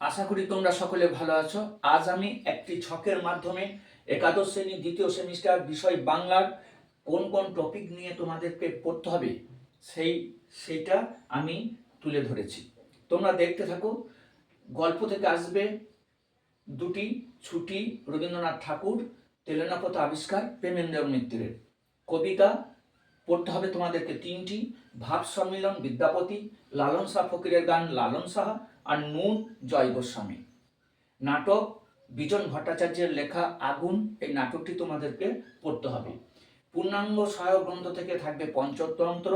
আশা করি তোমরা সকলে ভালো আছো। আজ আমি একটি ছকের মাধ্যমে একাদশ শ্রেণী দ্বিতীয় সেমিস্টার বিষয় বাংলার কোন কোন টপিক নিয়ে তোমাদেরকে পড়তে হবে সেইটা আমি তুলে ধরেছি। তোমরা দেখতে থাকো। গল্প থেকে আসবে দুটি ছুটি, রবীন্দ্রনাথ ঠাকুর, তেলেনাপথ আবিষ্কার, প্রেমেন্দ্র মিত্রের। কবিতা পড়তে হবে তোমাদেরকে তিনটি, ভাব সম্মিলন বিদ্যাপতি, লালন শাহ ফকিরের গান লালন সাহা, আর নুন জয় গোস্বামী। নাটক বিজন ভট্টাচার্যের লেখা আগুন, এই নাটকটি তোমাদেরকে পড়তে হবে। পূর্ণাঙ্গ সহায়ক গ্রন্থ থেকে থাকবে পঞ্চতন্ত্র,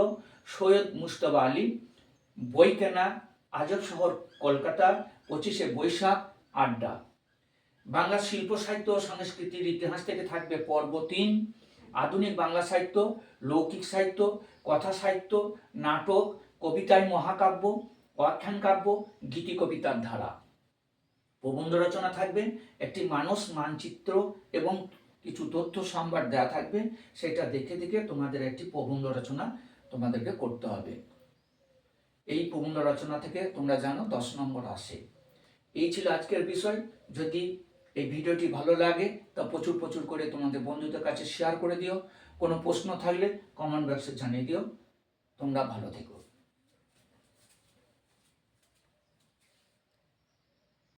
সৈয়দ মুজতবা আলী। বই কেনা আজব শহর কলকাতা, 25শে বৈশাখ, আড্ডা। বাংলা শিল্প সাহিত্য ও সংস্কৃতির ইতিহাস থেকে থাকবে পর্ব 3, আধুনিক বাংলা সাহিত্য, লৌকিক সাহিত্য, কথা সাহিত্য, নাটক, কবিতায় মহাকাব্য, আখ্যান কাব্য, গীতি কবিতার ধারা। প্রবন্ধ রচনা থাকবে, একটি মানস মানচিত্র এবং কিছু তথ্য সম্ভার দেওয়া থাকবে, সেটা দেখে দেখে তোমাদের একটি প্রবন্ধ রচনা তোমাদেরকে করতে হবে। এই প্রবন্ধ রচনা থেকে তোমরা জানো 10 নম্বর আসে। এই ছিল আজকের বিষয়। যদি এই ভিডিওটি ভালো লাগে তা প্রচুর প্রচুর করে তোমাদের বন্ধুদের কাছে শেয়ার করে দিও। কোনো প্রশ্ন থাকলে কমেন্ট বক্সে জানিয়ে দিও। তোমরা ভালো থেকো।